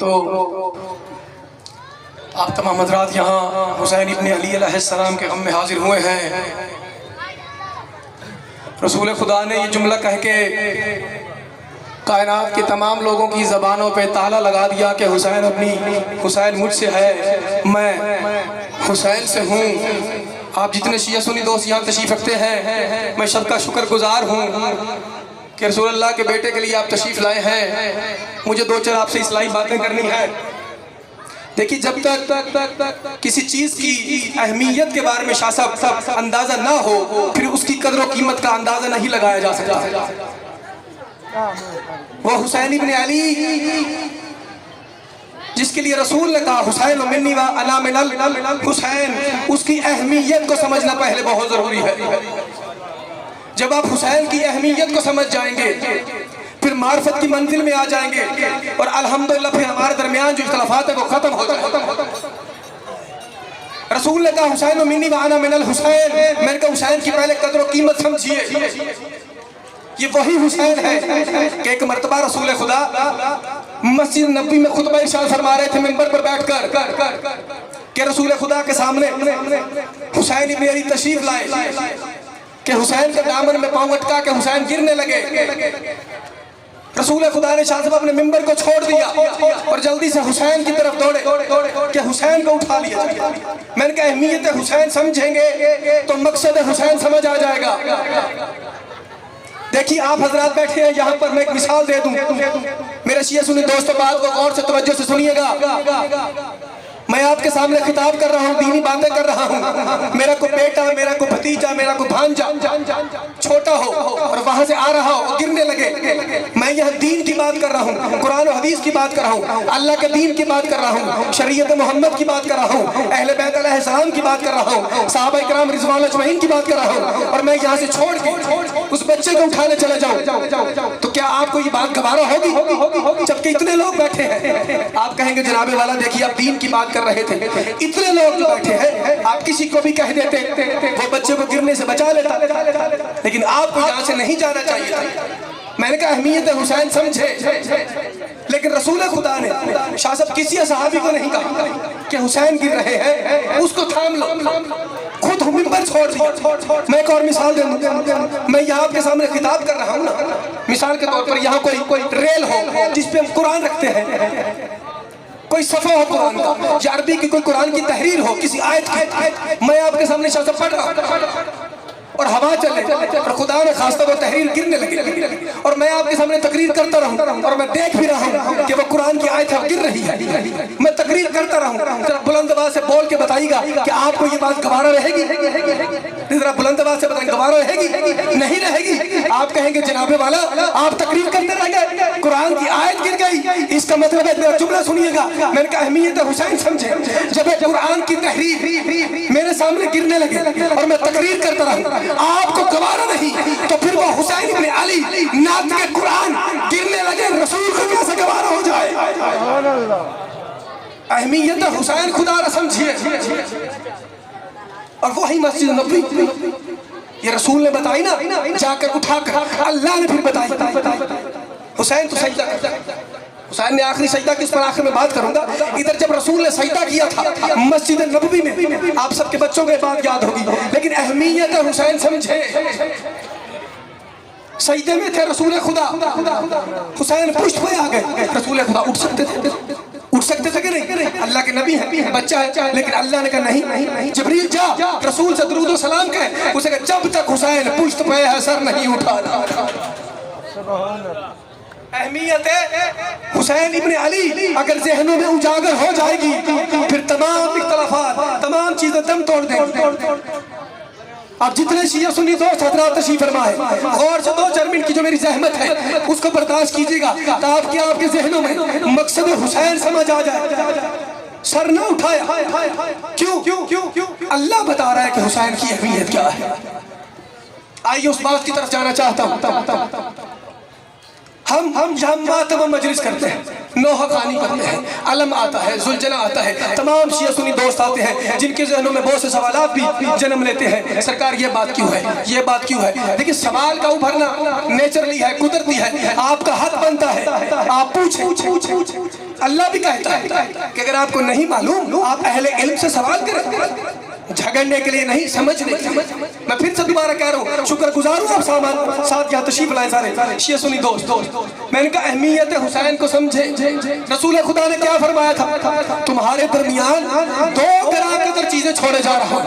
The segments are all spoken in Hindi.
तो आप तमाम हज़रात यहाँ हुसैन इब्न अली अलैहिस्सलाम के गम में हाजिर हुए हैं। रसूल खुदा ने ये जुमला कह के कायनात के तमाम लोगों की ज़बानों पे ताला लगा दिया कि हुसैन मुझसे है, मैं हुसैन से हूँ। आप जितने शिया सुन्नी दोस्त यहाँ तशरीफ़ रखते हैं, मैं सबका शुक्रगुजार हूँ कि रसूल अल्लाह के बेटे के लिए आप तशरीफ़ लाए हैं। मुझे दो चार आपसे इस्लाही बातें करनी है। देखिए, जब तक किसी चीज़ की अहमियत के बारे में शाह साहब अंदाज़ा ना हो, फिर उसकी कदर और कीमत का अंदाज़ा नहीं लगाया जा सकता। वो हुसैन इब्न अली जिसके लिए रसूल ने कहा हुसैन मिन्नी व अना मिनल हुसैन, उसकी अहमियत को समझना पहले बहुत ज़रूरी है। जब आप हुसैन की अहमियत को समझ जाएंगे, फिर मार्फत की मंजिल में आ जाएंगे और अल्हम्दुलिल्लाह फिर हमारे दरमियान जो इख्तिलाफात है वो खत्म हो जाए। रसूल ने कहा हुसैन मिन्नी व अना मिनल हुसैन, मैंने कहा हुसैन की पहले कदर और कीमत समझिए। ये वही हुसैन है कि एक मर्तबा रसूल खुदा मस्जिद नबी में खुतबा इरशाद फरमा रहे थे मिंबर पर बैठकर कि रसूल खुदा के सामने हुसैन इब्न अली तशरीफ लाए कि हुसैन के दामन में पांव अटका के हुसैन गिरने लगे। रसूल खुदा ने शाह साहब अपने मिंबर को छोड़ दिया और जल्दी से हुसैन की तरफ दौड़े कि हुसैन को उठा लिया। मैंने कहा अहमियत हुसैन समझेंगे तो मकसद हुसैन समझ आ जाएगा। देखिए, आप हजरात बैठे हैं यहाँ पर, मैं एक मिसाल दे दूं। मेरे शिया सुन्नी दोस्तों, बात को गौर से तवज्जो से सुनिएगा। मैं आपके सामने खिताब कर रहा हूँ, दीनी बातें कर रहा हूँ। मेरा को बेटा, मेरा को भतीजा, मेरा को भांजा छोटा हो और वहां से आ रहा हो, गिरने लगे। मैं यहाँ दीन की बात कर रहा हूँ, कुरान और हदीस की बात कर रहा हूँ, अल्लाह के दीन की बात कर रहा हूँ, शरीयत मोहम्मद की बात कर रहा हूँ, अहले बैत अलैहिस्सलाम की बात कर रहा हूँ, सहाबा इकराम रिज़वान अजमईन की बात कर रहा हूँ। और मैं यहाँ से छोड़ के उस बच्चे को उठाने चले जाऊँ तो क्या आपको ये बात गवारा होगी? जबकि इतने लोग बैठे हैं। आप कहेंगे जनाबे वाला देखिए, आप दीन की बात कर रहे थे, इतने लोग जो बैठे हैं, आप किसी को भी कह देते वो बच्चे को गिरने से बचा लेता, लेकिन आपको यहाँ से नहीं जाना चाहिए था। मैंने कहा अहमियत हुसैन समझे, लेकिन रसूल खुदा ने शाह साहब किसी सहाबी को नहीं कहा कि हुसैन गिर रहे हैं उसको थाम लो, खुद मिंबर छोड़ दिया। मैं एक और मिसाल दे दूं। मैं यहाँ आपके सामने खिताब कर रहा हूँ ना, मिसाल के तौर पर यहाँ कोई रेल हो जिसपे हम कुरान रखते हैं, कोई सफ़ा हो कुरान का, या अरबी की कोई कुरान की तहरीर हो किसी आयत की, मैं आपके सामने शब्द पढ़ रहा हूँ और हवा चले और खुदा ने खास्ता वो तहरीर गिरने लगी और मैं आपके सामने तकरीर करता रहूं और मैं देख भी रहा हूं कि वो कुरान की आयत है गिर रही है, मैं तकरीर करता रहूं। जरा बुलंद आवाज से बोल के बताइएगा कि आपको ये बात गवारा रहेगी? जरा बुलंद आवाज से बताएं, गवारा रहेगी? नहीं रहेगी। आप कहेंगे जनाबे वाला आप तकरीर करते रह गए, कुरान की आयत गिर गई, इसका मतलब है। मेरा जुमला सुनिएगा। मैंने कहा अहमियत हुसैन समझे। जब कुरान की तहरीर मेरे सामने गिरने लगे और मैं तकरीर करता रहूं, आपको गवारा नहीं तो फिर वो हुसैन इब्न अली नात के कुरान गिरने लगे, रसूल को कैसे गवारा हो जाए? अहमियत हुसैन खुदा समझिए। और वही मस्जिद नबी ये रसूल ने बताई ना, जाकर उठाकर अल्लाह ने फिर बताई। हुसैन तो सजदा करता, हुसैन ने आखिरी सजदा की, उस पर आखिर में बात करूंगा। इधर जब रसूल ने सजदा किया था मस्जिद नबवी में, आप सबके बच्चों को बात याद होगी, लेकिन अहमियत हुसैन समझे। सजदे में थे रसूल खुदा, हुसैन पुष्ट पे आ गए। रसूल खुदा उठ सकते थे कि नहीं? अल्लाह के नबी है, बच्चा है, लेकिन अल्लाह ने कहा नहीं, जिब्रील जा रसूल से दुरूद व सलाम कह, उसे कहा जब तक हुसैन पुष्ट पे है सर नहीं उठाना। अहमियत हुसैन इब्न अली अगर ज़हनों में उजागर हो जाएगी, फिर तमाम इख्तिलाफात, तमाम चीजें दम तोड़ देंगी। अब जितने शिया सुन्नी दोस्त हजरात तशरीफ फरमाए, गौर से 2-4 मिनट की जो मेरी जहमत है उसको बर्दाश्त कीजिएगा, ताकि आपके जहनों में मकसद हुसैन समझ आ जाए। सर ना उठाया, क्यों? अल्लाह बता रहा है कि हुसैन की अहमियत क्या है। आइए उस बात की तरफ जाना चाहता हूँ। हम जहाँ मातम मजलिस करते हैं, नोहा खानी करते हैं, अलम आता है, जुलजना आता है, तमाम शिया सुन्नी दोस्त आते हैं जिनके जहनों में बहुत से सवालात भी जन्म लेते हैं। सरकार ये बात क्यों है, ये बात क्यों है? देखिए, सवाल का उभरना नेचुरली है, कुदरती है, आपका हक बनता है आप पूछें। अल्लाह भी कहता है कि अगर आपको नहीं मालूम आप अहले इल्म से सवाल करें, झगड़ने के लिए नहीं, समझने के लिए। मैं फिर से दोबारा कह रहा हूँ, शुक्रगुजार हूँ आप सामान साथ यहाँ तशरीफ लाए सारे शिया सुन्नी दोस्त। मैंने कहा अहमियत हुसैन को समझे। रसूल खुदा ने क्या फरमाया था, तुम्हारे दरमियान दो गिरा कदर चीजें छोड़े जा रहा हूँ,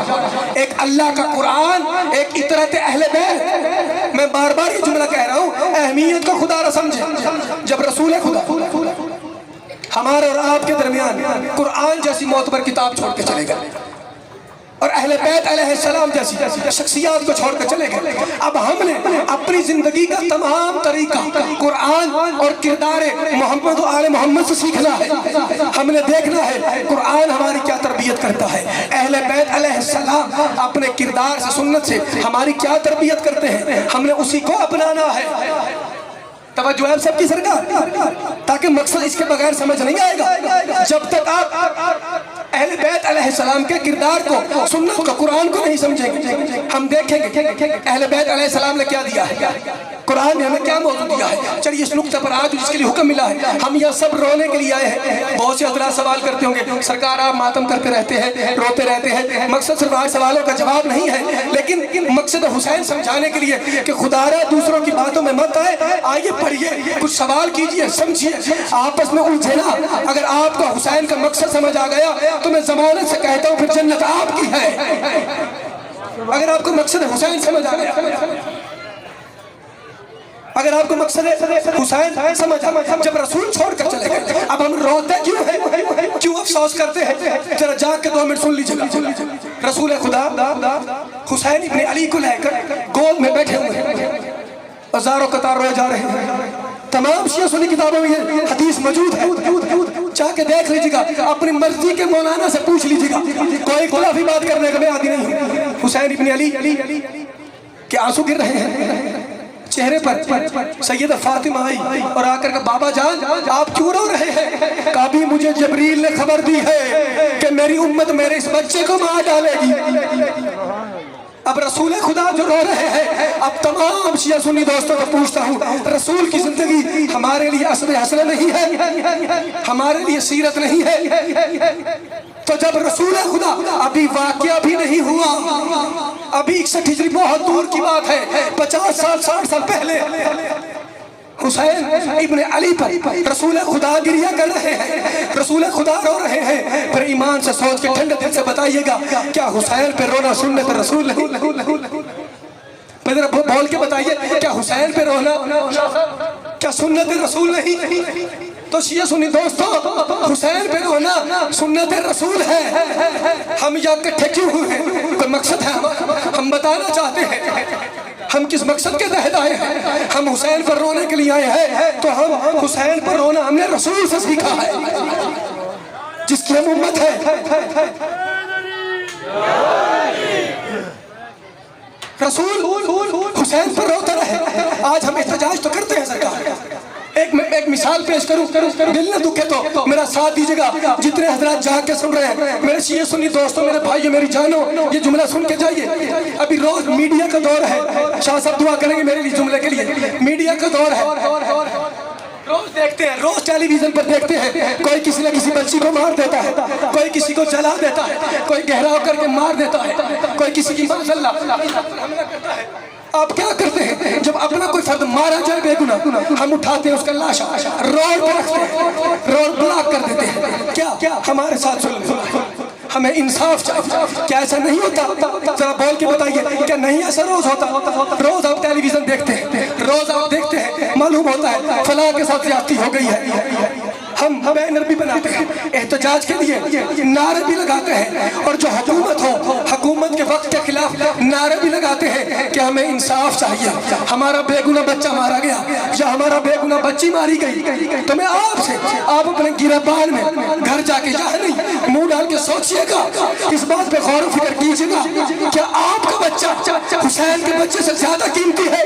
एक अल्लाह का कुरान, एक इतरत अहले बैत। मैं बार बार ये जुमला कह रहा हूँ, अहमियत को खुदा न समझे। जब रसूल खुदा हमारे और आपके दरमियान कुरान जैसी मोतबर किताब छोड़ के चले गए और अहले बैत अलैहिस्सलाम जैसी शख्सियत को छोड़कर चले गए, अब हमने अपनी जिंदगी का तमाम तरीका कुरान और किरदार मोहम्मद और आले मोहम्मद से सीखना है। हमने देखना है कुरान हमारी क्या तरबियत करता है, अहले बैत अलैहिस्सलाम अपने किरदार से, सुन्नत से हमारी क्या तरबियत करते हैं, हमने उसी को अपनाना है। तवज्जो है सबकी सरकार, ताकि मकसद इसके बगैर समझ नहीं आएगा। जब तक आप अहले बैत अलैहिस्सलाम के किरदार को, सुन्नत को, कुरान को नहीं समझेंगे, हम देखेंगे अहले बैत अलैहिस्सलाम ने क्या दिया है, कुरान ने हमें क्या मौजूद दिया है। चलिए इस नुक्ते पर आज जिसके लिए हुक्म मिला है, हम यह सब रोने के लिए आए हैं। बहुत से हजरात सवाल करते होंगे, सरकार आप मातम करते रहते हैं, रोते रहते हैं। मकसद सिर्फ आज सवालों का जवाब नहीं है, लेकिन मकसद हुसैन समझाने के लिए कि खुदारा दूसरों की बातों में मत आए, आइए पढ़िए, कुछ सवाल कीजिए, समझिए, आपस में उलझे ना। अगर आपको हुसैन का मकसद समझ आ गया तो मैं जमानत से कहता हूँ फिर जन्नत आपकी है। अगर आपको मकसद हुसैन समझ आ गया, अगर आपको मकसद हुसैन समझ, जब रसूल छोड़कर चले गए, अब हम रोते क्यों हैं, क्यों अफसोस करते हैं, जरा जाग के 2 मिनट सुन लीजिएगा। रसूल खुदा हुसैन इब्ने अली को लेकर गोद में बैठे हुए हैं, हजारों कतार रोए जा रहे हैं। तमाम शिया सुन्नी किताबों में ये हदीस मौजूद है, जाके देख लीजिएगा, अपनी मर्जी के मौलाना से पूछ लीजिएगा, कोई खुलाफी बात करने का मैं आदि नहीं हूँ। हुसैन इब्ने अली के आंसू गिर रहे हैं चेहरे पर। सैयदा फातिमा आई और आकर के बाबा जान आप क्यों रो रहे हैं? कभी मुझे जबरील ने खबर दी है कि मेरी उम्मत मेरे इस बच्चे को मार डालेगी। अब रसूल खुदा जो रो रहे हैं, अब तमाम शिया सुन्नी दोस्तों को पूछता हूँ, रसूल की जिंदगी हमारे लिए असर हसन नहीं है, हमारे लिए सीरत नहीं है। तो जब रसूल खुदा अभी वाकया भी नहीं हुआ, अभी 61 हिजरी बहुत दूर की बात है, 50 साल 60 साल पहले हुसैन इब्ने अली पर रसूल खुदा गिरिया कर रहे हैं, रसूल खुदा रो रहे हैं। फिर ईमान से सोच के ठंडे दिल से बताइएगा, क्या हुसैन पे रोना सुन्नत रसूल नहीं? बोल के बताइए, क्या हुसैन पे रोना क्या सुन्नत रसूल नहीं? तो शिया सुन्नी दोस्तों, हुसैन पे रोना सुन्नत रसूल है। हम यहाँ इकट्ठे क्यों हुए, कोई मकसद है? हम बताना चाहते हैं हम किस मकसद के तहत आए हैं। हम हुसैन पर रोने के लिए आए हैं, तो हम हुसैन पर रोना हमने रसूल से सीखा है, जिसकी हम उम्मत है। रसूल हुसैन पर रोता रहे। आज हम एहतजाज तो करते हैं सरकार। एक मिसाल पेश करूं, दिल न दुखे तो मेरा साथ दीजिएगा। जितने हजरात जाके सुन रहे हैं, मेरे शिया सुन्नी दोस्तों, मेरे भाइयों, मेरी जानो, ये जुमला सुन के जाइए। अभी रोज मीडिया का दौर है, शाह साहब दुआ करेंगे मेरे लिए जुमले के लिए। मीडिया का दौर है, रोज देखते हैं, रोज टेलीविजन पर देखते हैं, कोई किसी न किसी बच्ची को मार देता है, कोई किसी को जला देता है, कोई गहराव करके मार देता है, कोई किसी की हमला करता है। आप क्या करते हैं? जब अपना कोई फर्द मारा जाए बेगुनाह, हम उठाते हैं उसका लाश, रोड पर रखते हैं, रोड ब्लॉक कर देते हैं। क्या हमारे साथ सुन, हमें इंसाफ चाहिए। क्या ऐसा नहीं होता? जरा बोल के बताइए, क्या नहीं ऐसा रोज होता? रोज आप टेलीविजन देखते हैं, रोज आप देखते हैं, मालूम होता है फलां के साथ ज्यादती हो गई है। हम बैनर भी बनाते हैं, एहतजाज के लिए नारे भी लगाते हैं, और जो हुकूमत हो, हुकूमत के वक्त के खिलाफ नारे भी लगाते हैं कि हमें इंसाफ चाहिए, हमारा बेगुनाह बच्चा मारा गया या हमारा बेगुनाह बच्ची मारी गई। तो मैं आपसे, आप अपने गिरबान में घर जाके जहाँ नहीं मुंह डाल के सोचिएगा, इस बात पे गौर फिक्र कीजिएगा, क्या आपका बच्चा हुसैन के बच्चे से ज्यादा कीमती है?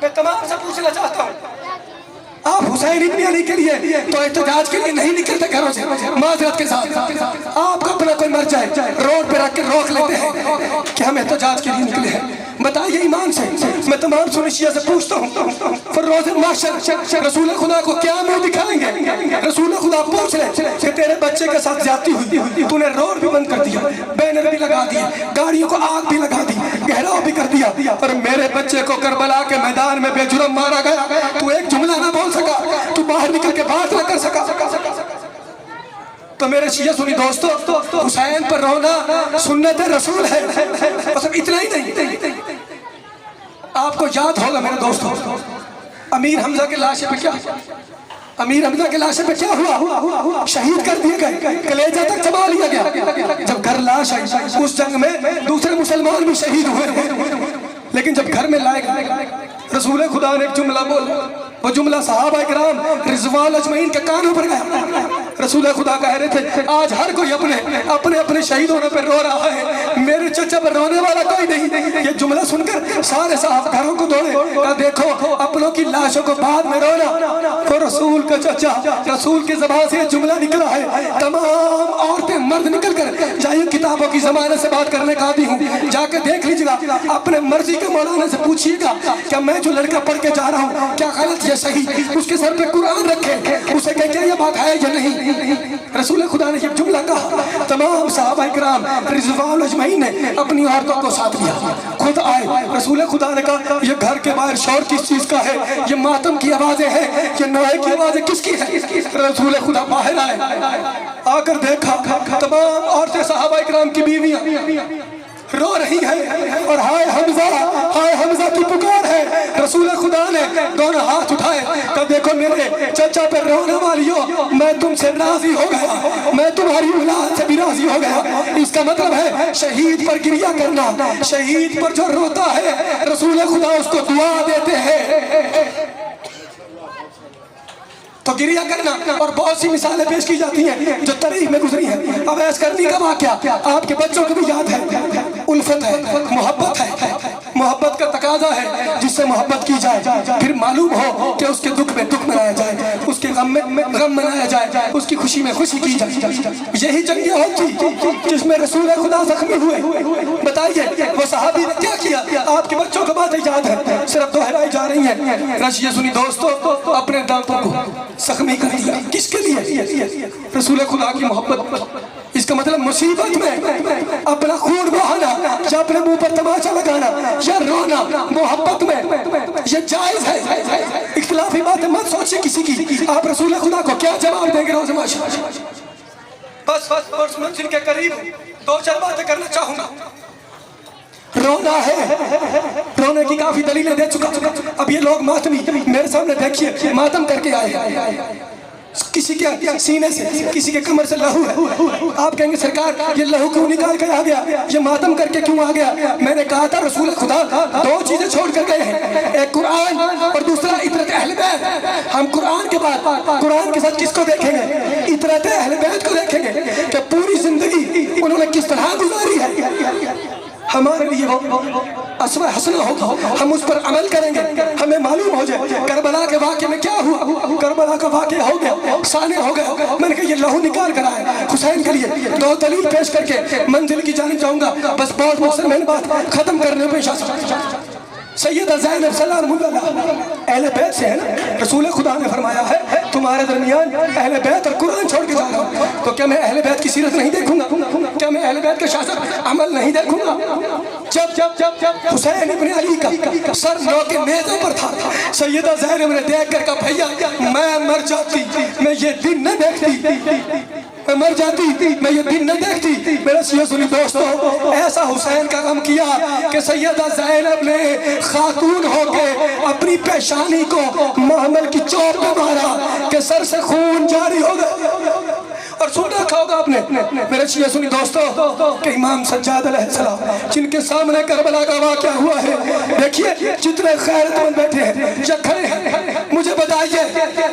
मैं तमाम से पूछना चाहता हूँ, आप हुसैन इब्न अली के लिए तो एहतजाज के लिए नहीं निकलते घरों से माजरत के साथ। आपको अपना कोई मर जाए रोड पे रख के रोक लेते हैं कि हम एहतजाज के लिए निकले हैं। बताइए ईमान से, मैं तमाम सुन्नी शिया से पूछता हूँ, फिर रोज़ माशर रसूल खुदा को क्या मुंह दिखाएंगे? रसूल खुदा पूछ ले कि तेरे बच्चे के साथ ज्यादती हुई, तूने रोड भी बंद कर दिया, बैनर भी लगा दिए, गाड़ियों को आग भी लगा दी, घेराव भी कर दिया, और मेरे बच्चे को करबला के मैदान में बेजुर्म मारा गया, तू एक जुमला ना बोल सका, तू बाहर निकल के बात ना कर सका। तो मेरे शिया सुनी दोस्तों, हुसैन पर रोना सुन्नत रसूल है। मतलब इतना ही नहीं, आपको याद होगा मेरे दोस्तों, अमीर हमजा के लाश पे क्या, अमीर हमजा के लाश पे क्या हुआ? शहीद कर दिए गए, कलेजा तक चबा लिया गया। जब घर लाश आई, उस जंग में दूसरे मुसलमान भी शहीद हुए, लेकिन जब घर में लाए गए रसूल खुदा ने एक जुमला बोला, वो जुमला सहाबा इकराम रिजवान अजमईन के कानों पर गया। रसूल खुदा कह रहे थे आज हर कोई अपने अपने अपने शहीद होने पर रो रहा है, मेरे चचा पर रोने वाला कोई नहीं। ये जुमला सुनकर सारे साहब घरों को दौड़े, कहा देखो अपनों की लाशों को बाद में रोना, तो रसूल का चचा, रसूल की ज़बान से जुमला निकला है। तमाम औरतें मर्द निकल कर जाइए, किताबों की ज़माने से बात करने का आदी हूँ, जाके देख लीजिएगा, अपने मर्जी के मौलाना से पूछिएगा क्या मैं जो लड़का पढ़ के जा रहा हूँ क्या गलत या सही, उसके सर पे कुरान रखे, उसे कह क्या ये बात है या नहीं। रसूल खुदा ने जब जुमला कहा, तमाम सहाबा इकराम रिजवान अजमईन ने अपनी औरतों को साथ लिया, खुद आए। रसूल खुदा ने कहा ये घर के बाहर शोर किस चीज का है, ये मातम की आवाजें हैं, ये नोए की आवाजें किसकी है? रसूल खुदा बाहर आए, आकर देखा तमाम औरतें सहाबा इकराम की बीवियां रो रही है, और हाय हमजा की पुकार है। रसूल खुदा ने दोनों हाथ उठाए, कहा देखो मेरे चचा पर रोने वालियों, मैं तुमसे राजी हो गया, मैं तुम्हारी औलाद से भी राजी हो गया। इसका मतलब है शहीद पर गिरिया करना, शहीद पर जो रोता है रसूल खुदा उसको दुआ देते हैं, तो गिरिया करना। और बहुत सी मिसालें पेश की जाती हैं जो तारीख में गुजरी हैं। अवैस करनी का वाकया आपके बच्चों को भी याद है, उल्फत है, मोहब्बत है, मोहब्बत का तकाजा है जिससे मोहब्बत की जाए, फिर मालूम हो कि उसके दुख में दुख मनाया जाए, उसके गम में गम मनाया जाए, उसकी खुशी में खुशी की जाए। यही जंग होती जिसमें रसूल खुदा जख्मी हुए। बताइए वो सहाबी ने क्या किया? आपके बच्चों को बातें याद है, सिर्फ दोहराई जा रही है। रशिया सुनी दोस्तों, अपने दांतों को जख्मी कर दिया, किसके लिए? रसूल खुदा की मोहब्बत। इसका मतलब मुसीबत में अपना खून बहाना या अपने मुंह पर तमाचा लगाना या रोना मोहब्बत में ये जायज है। इख्तिलाफी बातें मत सोचिए किसी की। आप रसूल खुदा को क्या जवाब देंगे रोज़ माशा? बस मंजिल के करीब दो चार बातें करना चाहूंगा। रोना है, रोने की काफी दलीलें दे चुका। अब ये लोग मातमी मेरे सामने देखिए मातम करके आए, किसी के सीने से, किसी के कमर से लहू है। आप कहेंगे सरकार ये लहू क्यों निकाल कर आ गया, ये मातम करके क्यों आ गया? मैंने कहा था रसूल खुदा दो चीजें छोड़ कर गए हैं, एक कुरान और दूसरा इतरत अहले बैत। हम कुरान के बाद कुरान के साथ किसको देखेंगे? इतरत अहले बैत को देखेंगे कि पूरी जिंदगी उन्होंने किस तरह गुजारी है। हमारे लिए वो असवा हसना होगा, हम उस पर अमल करेंगे, हमें मालूम हो जाए करबला के वाक़े में क्या हुआ। करबला का वाक़या हो गया, साने हो गए, मैंने कहा ये लहू निकाल कर आए हुसैन के लिए। दो दलील पेश करके मंजिल की जानिब जाऊंगा। बस बहुत मुख्तसर मैंने बात खत्म करने पे सैयदा ज़ैनब सलामुल्लाह अहले बैत से है ना। रसूल खुदा ने फरमाया है तुम्हारे दरमियान अहले बैत और कुरान छोड़ के जा रहा हूँ, तो क्या मैं अहले बैत की सीरत नहीं देखूंगा? क्या मैं अहले बैत के शासन अमल नहीं देखूंगा? जब हुसैन इब्न अली का सर नौ के नेज़ों पर था, सैयदा ज़ैनब ने देख कर कहा भैया मैं मर जाती, मैं ये दिन न देखती, मैं मर जाती, मैं ये दिन न देखती। मेरा सुनी दोस्तों, ऐसा हुसैन का गम किया कि सैयदा ज़ैनब ने खातून होके अपनी पेशानी को महमल की चोट में मारा कि सर से खून जारी हो गया। और सुन रखा होगा आपने मेरे शिया सुनी दोस्तों कि इमाम सज्जाद अलैहिस्सलाम जिनके सामने करबला का वाक़या हुआ है, देखिए जितने खैरतमंद बैठे हैं या खड़े हैं, मुझे बताइए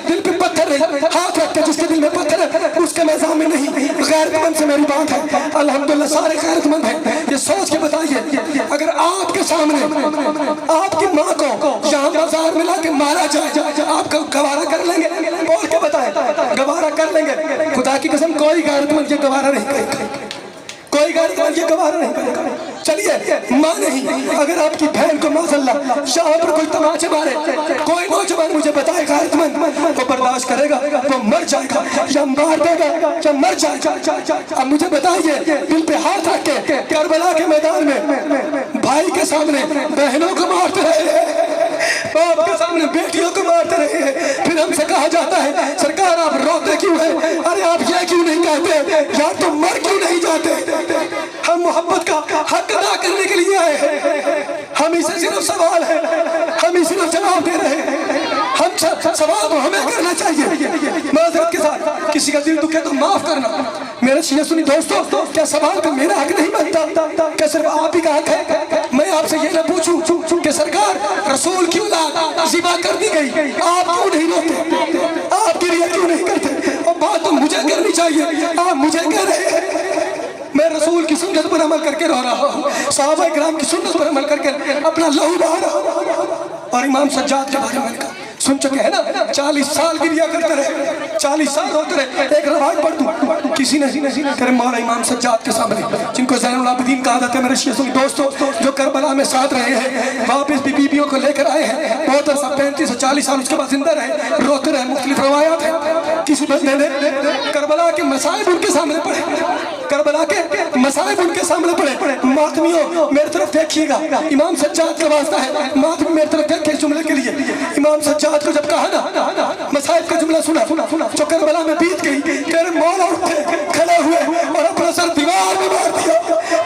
दिल पे पत्थर हाथ रखते, जिसके दिल में पत्थर है उसके मैज़ाम में नहीं। गैरतमंद से मेरी बात है, अल्हम्दुलिल्लाह सारे गैरतमंद हैं। ये सोच के बताइए अगर आपके सामने आपकी माँ को यहाँ बाजार में लाके मारा जाए, आप गवारा कर लेंगे? बोल के बताएं, गवारा कर लेंगे? खुदा की कसम कोई गैरतमंद ये गवारा नहीं करेगा, कोई गैरतमंद ये गवारा नहीं करेगा। चलिए माँ नहीं, अगर आपकी बहन को माज़अल्लाह शाह पर कोई तमाचे मारे, कोई नौजवान मुझे बताए गैरतमंद वो बर्दाश्त करेगा? वो मर जाएगा या मार देगा या मर जाएगा? अब मुझे बताइए, दिल पे हाथ रख के करबला के मैदान में भाई के सामने बहनों को मारते रहे, बाप के सामने बेटियों को मारते रहे, फिर हमसे कहा जाता है सरकार आप रोते क्यों है? अरे आप ये क्यों नहीं कहते यार तुम मर क्यों नहीं जाते? हम मोहब्बत का हक अदा करने के लिए आए हैं, हम इसे सिर्फ सवाल है, हम इसे सिर्फ जवाब दे रहे हैं। हम सवाल तो हमें करना चाहिए माज़रत के साथ, किसी का दिल दुखे तो माफ करना। मेरे शिया सुनी दोस्तों, क्या सवाल का मेरा हक नहीं बनता? क्या सिर्फ आप ही का हक है? मैं आपसे ये ना पूछूं कि सरकार रसूल की औलाद ज़िबा कर दी गई, आप क्यों नहीं रोते? आप क्रिया क्यों नहीं करते? और बात तो मुझे करनी चाहिए, आप मुझे कह रहे हैं। मैं रसूल की सुन्नत पर अमल करके रो रहा हूँ, सहाबा इकराम की सुन्नत पर अमल करके अपना लहू बहा रहा हूँ। और इमाम सज्जाद के बारे में सुन चुके हैं ना, 40 साल गिरिया करते रहे, 40 साल रोते रहे। एक रवायत पढ़ दूं, किसी ने करे मौला इमाम सज्जाद के सामने, जिनको ज़ैनुल आबिदीन कहा जाता है, मेरे शिया सुनी दोस्तों, जो करबला में साथ रहे हैं, वापस भी बीबियों को लेकर आए हैं, बहुत अरसा 35 से 40 साल उसके बाद जिंदा रहे, रोते रहे। मुख्तलिफ रवायात है, किसी बंदे ने करबला के मसाइब उनके सामने पढ़े, करबला के मसाइब उनके सामने पड़े। मातमियों मेरी तरफ देखिएगा, इमाम सज्जाद का वास्ता है, मातमी मेरी तरफ देखे इस जुमले के लिए। इमाम सज्जाद को जब कहा ना मसाइब का जुमला सुना जो करबला में बीत गई, तेरे मौला उठे खड़े हुए और अपना सर दीवार में मार दिया।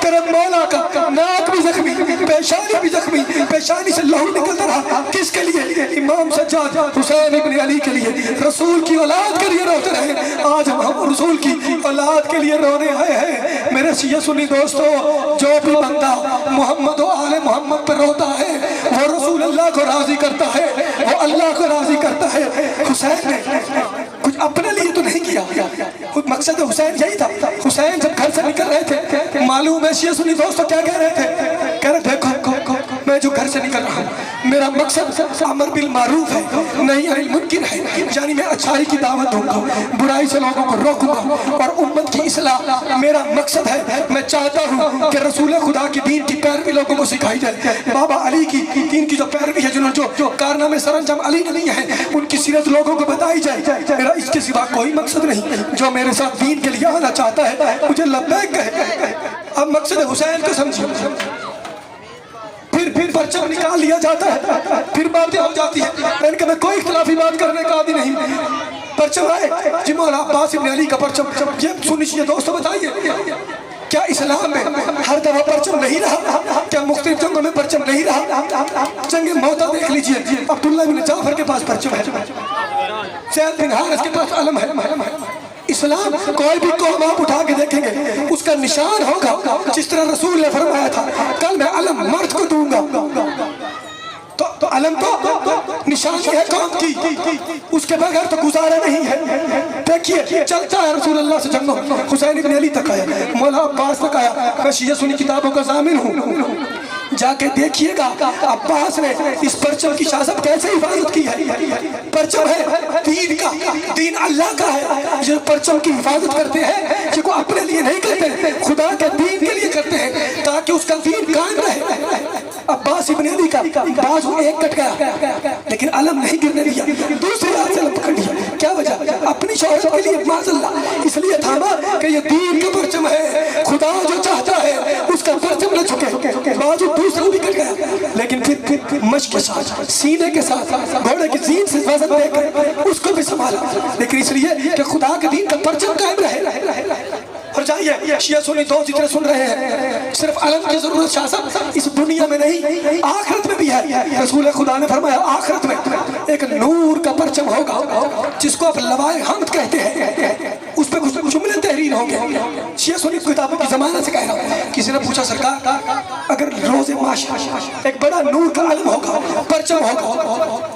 तेरे मौला का नाक भी जख्मी, पेशानी भी जख्मी, पेशानी से लहू निकलता रहा। किसके लिए? इमाम सज्जाद हुसैन इब्न अली के लिए, रसूल की औलाद के लिए रोते रहे। आज हम रसूल की औलाद के लिए रोने आए हैं। मेरे शिया सुनी दोस्तों, जो भी बंदा मोहम्मद और आले मोहम्मद पर रोता है वो रसूल अल्लाह को राजी करता है, वो अल्लाह को राजी करता है। हुसैन ने कुछ अपने लिए तो नहीं किया, मकसद हुसैन यही था। हुसैन जब घर से निकल रहे थे, मालूम है शिया सुनी दोस्तों क्या कह रहे थे? कह रहे देखो मैं जो घर से निकल रहा हूँ, मेरा मकसद अमर बिल मारूफ है, नहीं अनिल मुनकिर है, यानी मैं अच्छाई की दावत दूंगा, बुराई से लोगों को रोकूंगा और उम्मत की इस्लाह मेरा मकसद है। मैं चाहता हूँ कि रसूल खुदा की दीन की पैरवी लोगों को सिखाई जाए, बाबा अली की दीन की जो पैरवी है, जिन्होंने जो कारनामे सरंजाम अली ने लिए हैं, उनकी सीरत लोगों को बताई जाए। मेरा इसके सिवा कोई मकसद नहीं। जो मेरे साथ दीन के लिए आना चाहता है मुझे लब्बैक कहे। अब मकसद हुसैन को समझिए। फिर परचम निकाल लिया जाता है, फिर बातें हो जाती है। मैंने मैं कोई इख्तिलाफी बात करने का आदि नहीं। परचम आए जी, मौला अब्बास इब्न अली का परचम, ये सुनिए दोस्तों, बताइए क्या इस्लाम में हर दफा परचम नहीं रहा? क्या मुख्तलिफ जंगों में परचम नहीं रहा? जंग मौता देख लीजिए, अब्दुल्ला बिन जाफर के पास परचम है, ज़ैद बिन हारिस के पास अलम है। इस्लाम कोई भी कौम आप उठा के देखेंगे उसका निशान होगा, जिस तरह रसूल ने फरमाया था कल मैं अलम मर्द को दूंगा, तो अलम तो निशानी है कौम की, उसके बगैर तो गुजारा नहीं है। देखिए चलता है रसूल अल्लाह से जंगों, हुसैन इब्न अली तक आया, मौला अब्बास तक आया। मैं शिया सुन्नी किताबों का ज़ामिन हूँ, जाके देखिएगा अब्बास ने इस परचम की शासक कैसे हिफाजत की है। परचम है दीन का, दीन अल्लाह का है। जो परचम की हिफाजत करते हैं जिसको अपने लिए नहीं करते, खुदा के दीन के लिए करते हैं ताकि उसका दीन कायम रहे। अब्बास इब्न अली का बाजू एक कट गया लेकिन अलम नहीं गिरने दिया, दूसरी हाथ से अलम पकड़ लिया। क्या वजह? अपनी शौहरत के लिए, माज़अल्लाह इसलिए थामा कि ये दीन का परचम है। खुदा जो चाहता है उसका परचम न झुके। बाजू दूसरा भी कट गया लेकिन फिर मश्क के साथ, सीने के साथ, घोड़े की जीन से वजन देकर उसको भी संभाला, लेकिन इसलिए कि खुदा के दीन का परचम कायम रहे। और जाइए शिया सुन्नी दोस्त जितने सुन रहे हैं, सिर्फ अलम की जरूरत शासक इस दुनिया में नहीं आखिरत में भी है। रसूल खुदा ने फरमाया आखिरत में एक नूर का परचम होगा जिसको आप लवाए हमद कहते हैं, उस पर कुछ जुमले तहरीर होंगे। शिया सुन्नी किताबों की जमाना से कह रहा हूँ। किसी ने पूछा सरकार अगर रोज़े माशा एक बड़ा नूर का अलम होगा, परचम होगा,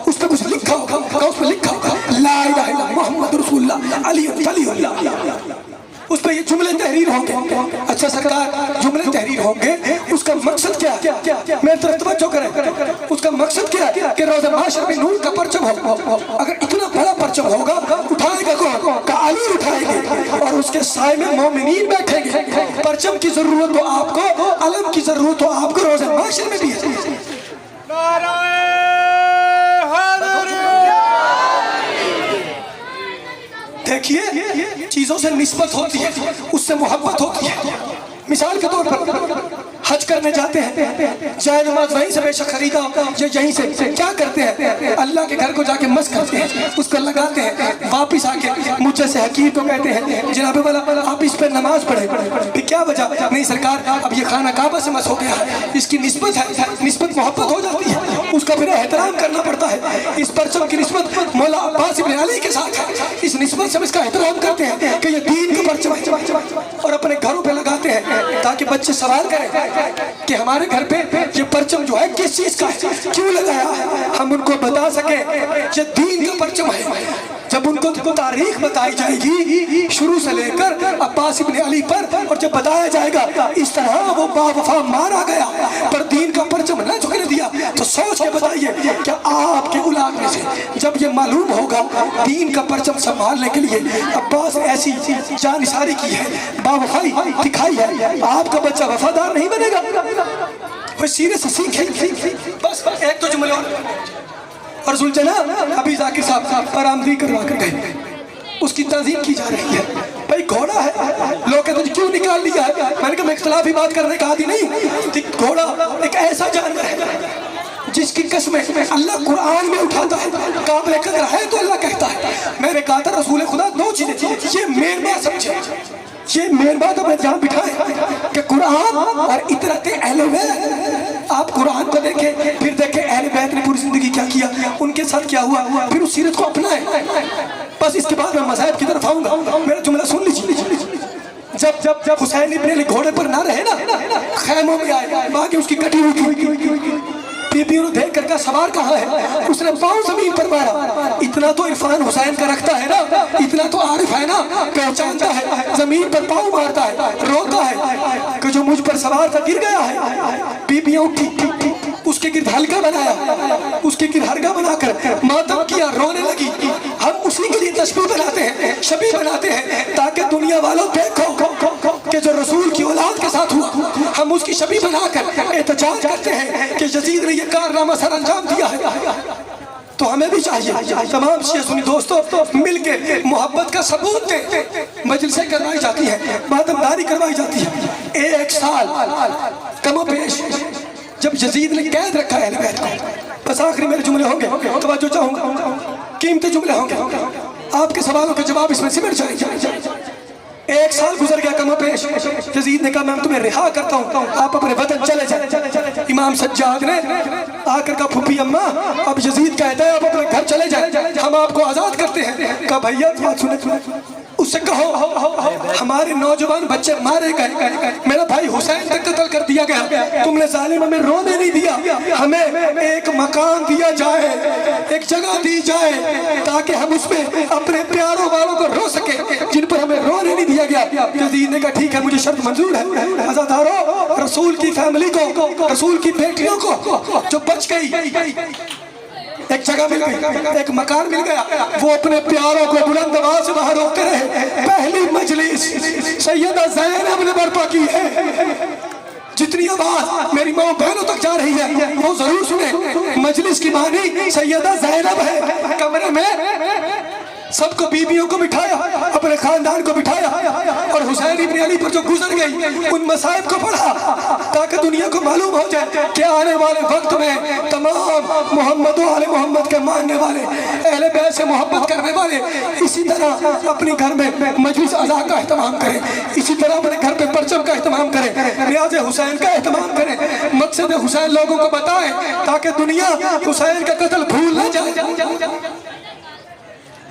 उस पर कुछ लिखा होगा, उस पर लिखा होगा ला इलाहा इल्लल्लाह मुहम्मद रसूलुल्लाह अली वलीउल्लाह, उस पर ये जुमले तहरीर होंगे। अच्छा सरकार जुमले तहरीर होंगे, उसका मकसद क्या? मेरी तरफ तवज्जो करें। उसका मकसद क्या है कि रोज़े महशर में नूर का परचम हो। अगर इतना बड़ा परचम होगा, उठाएगा कौन? का अली उठाएंगे और उसके साए में मोमिनीन बैठेंगे। परचम की जरूरत तो आपको, अलम की जरूरत तो आपको रोज़े महशर में भी है। देखिए, चीजों से निस्बत होती है, उससे मोहब्बत होती है। मिसाल के तौर पर हज करने जाते हैं, जाए नमाज वहीं से बेशक खरीदा या यहीं से क्या करते हैं, अल्लाह के घर को जाके मस करते हैं, उसको लगाते हैं, वापिस आके मुझे से हकीर को कहते हैं जनाब वाला आप इस पर नमाज पढ़े। फिर क्या वजह? नहीं सरकार, अब ये खाना काबा से मस हो गया है, इसकी निस्बत है, निस्बत मोहब्बत हो जाती है, उसका फिर एहतराम करना पड़ता है। इस परचम की निस्बत मौला अब्बास इब्न अली के साथ है, इस निस्बत से हम इसका एहतराम करते हैं कि ये दीन का परचम है, और अपने घरों पे लगाते हैं ताकि बच्चे सवाल करें कि हमारे घर पे ये परचम जो है किस चीज का है, क्यों लगाया है, हम उनको बता सके ये दीन का परचम है। जब उनको तारीख बताई जाएगी शुरू से लेकर अब्बास इब्न अली पर, और जब बताया जाएगा इस तरह वो बावफा मारा गया पर दीन का परचम न झुकने दिया, तो सोच के बताइए क्या आपके औलाद में से जब ये मालूम होगा दीन का परचम संभालने के लिए अब्बास ऐसी जानिसारी की है, बावफाई दिखाई है, आपका बच्चा वफादार नहीं बनेगा? वो सीने से सीखे। बस एक तो जुमला और जुलझना अभी जाकिर साहब बरामदी करवा कर गए, उसकी तज़ीम की जा रही है। भाई घोड़ा है, लोग कहते हैं क्यों निकाल लिया है? मैंने कहा मैं इख्तिलाफी बात करने का आदी नहीं। घोड़ा एक ऐसा जानवर है जिसकी कसमें अल्लाह कुरान में उठाता है, काबिल कदर है तो अल्लाह कहता है। मैंने कहा था रसूल खुदा दो चीजें, ये मेहरबान समझे, ये मेहरबान अपने जहाँ बिठाए कि कुरान और इतरत अहले बैत। आप कुरान को देखें, फिर देखें अहले बैत ने पूरी जिंदगी क्या किया, उनके साथ क्या हुआ, फिर उस सीरत को अपनाएं। बस इसके बाद मैं मज़हब की तरफ आऊंगा। मेरा जुमला सुन लीजिए। जब हुसैन इब्न अली घोड़े पर ना रहे ना, खैमों में आए, वहां की उसकी कटी हुई बीबी ने देख कर सवार कहाँ है, उसने पाँव जमीन पर मारा। इतना तो इरफान हुसैन का रखता है ना, इतना तो आरिफ है ना, पहचानता है, जमीन पर पाँव मारता है, रोता है कि जो मुझ पर सवार था गिर गया है। बीबियाँ उठी, उसके गिर्द हल्का बनाया, उसके गिर्द हल्का बनाकर मातम किया, रोने लगी। हम उसी के लिए तस्बीह बनाते हैं, शबी बनाते हैं, ताकि दुनिया वालों देखो कि जो रसूल की औलाद के साथ हुआ, हम उसकी शबी बनाकर एहतजाज करते हैं कि यजीद ने ये कारनामा सर अंजाम दिया है। तो हमें भी चाहिए तमाम शिया सुन्नी दोस्तों मिलके मोहब्बत का सबूत दे। मजलिसें करवाई जाती है, मातमदारी करवाई जाती है। एक साल कमोपेश जब यजीद ने कैद रखा है अहले बैत को, बस आखिरी मेरे जुमले होंगे, तवज्जो चाहूंगा, कीमती जुमले होंगे, आपके सवालों के जवाब इसमें सिमट जाएंगे। एक साल गुजर गया कमोपेश, यजीद ने कहा मैं तुम्हें रिहा करता हूँ, आप अपने वतन चले जाए। इमाम सज्जाद ने आकर कहा फूफी अम्मा, अब यजीद कहता है आप अपने घर चले जाए, हम आपको आजाद करते हैं। कहा भैया बात सुने, उससे कहो हमारे नौजवान बच्चे मारे गए, मेरा भाई हुसैन तक कत्ल कर दिया गया, तुमने जालिम हमें रोने नहीं दिया, हमें एक मकान दिया जाए, एक जगह दी जाए ताकि हम उसमें अपने प्यारों वालों को रो सके जिन पर हमें रोने नहीं दिया गया। यजीद ने कहा ठीक है, मुझे शर्त मंजूर है, अज़ादारों रसूल की फैमिली को, रसूल की बेटियों को जो बच गई, एक जगह मिल गई, एक मकान मिल गया, वो अपने प्यारों को बुलंद आवाज से बाहर रोकते रहे। पहली मजलिस सैयदा ज़ैनब ने बर्पा की है। जितनी आवाज मेरी माँ बहनों तक जा रही है वो जरूर सुने। मजलिस की मानी सैयदा ज़ैनब है। कमरे में सबको बीबियों को बिठाया, अपने खानदान को बिठाया, और हुसैन इब्न अली पर जो गुजर गई उन मसाइब को पढ़ा ताकि दुनिया को मालूम हो जाए कि आने वाले वक्त में तमाम मोहम्मद वाले मोहम्मद के मानने वाले, अहले बैत से मोहब्बत करने वाले इसी तरह अपने घर में मजलिस अज़ा का एहतमाम करें, इसी तरह अपने घर पे परचम का एहतमाम करें, रियाज हुसैन का एहतमाम करें, मकसद हुसैन लोगों को बताएं ताकि दुनिया हुसैन का कत्ल भूल न जाए।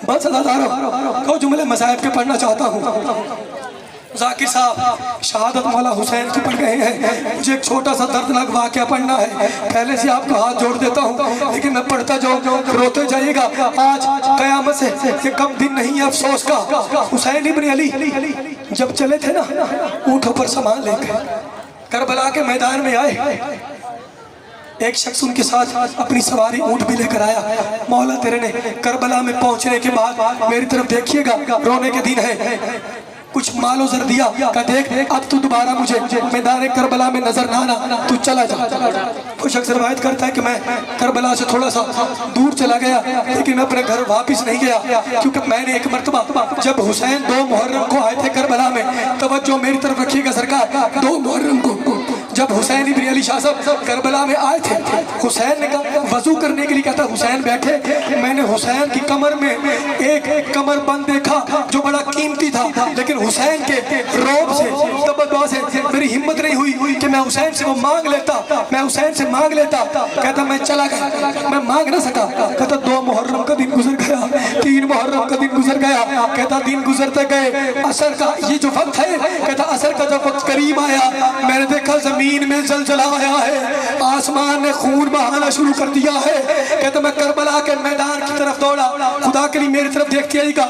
बस दो जुमले मज़ाहिब के पढ़ना चाहता हूँ। जाकिर साहब शहादत मौला हुसैन की पढ़ गए हैं, मुझे एक छोटा सा दर्दनाक वाक़या पढ़ना है, पहले से आपको हाथ जोड़ देता हूँ लेकिन मैं पढ़ता जाऊँ, रोते जाइएगा। आज क़यामत से ये कम दिन नहीं है अफसोस का। हुसैन इब्न अली जब चले थे ना ऊँटों पर सामान लेकर करबला के मैदान में आए, एक शख्स उनके साथ अपनी सवारी ऊंट भी लेकर आया। मौला तेरे ने करबला में पहुंचने के बाद मेरी तरफ देखिएगा, रोने के दिन है, कुछ मालो जर दिया का देख अब तू दोबारा मुझे मैदान करबला में नजर ना आना, तू चला जा। वो शख्स रवायत करता है कि मैं करबला से थोड़ा सा दूर चला गया, लेकिन मैं अपने घर वापस नहीं गया, क्योंकि मैंने एक मर्तबा जब हुसैन 2 मुहर्रम को आए थे करबला में, तवज्जो मेरी तरफ रखिएगा सरकार, 2 मुहर्रम को जब हुसैन इब्न अली शाह साहब करबला में आए थे, हुसैन ने कहा वजू करने के लिए कहता हुसैन बैठे, मैंने हुसैन की कमर में एक कमर बंद देखा जो बड़ा कीमती था, लेकिन हुसैन के रोब से तबद्दुआ से मेरी हिम्मत नहीं हुई कि मैं हुसैन से वो मांग लेता, मैं हुसैन से मांग लेता। कहता मैं चला गया, मैं मांग ना सका। कहता 2 मुहर्रम का दिन गुजर गया, 3 मुहर्रम का दिन गुजर गया। कहता दिन गुजरते गए, असर का ये जो वक्त है, कहता असर का जब वक्त करीब आया, मैंने देखा जमीन में जलजला आया है, आसमान ने खून बहाना शुरू कर दिया है। कहता मैं करबला के मैदान की तरफ दौड़ा, खुदा के लिए मेरी तरफ देखते आएगा।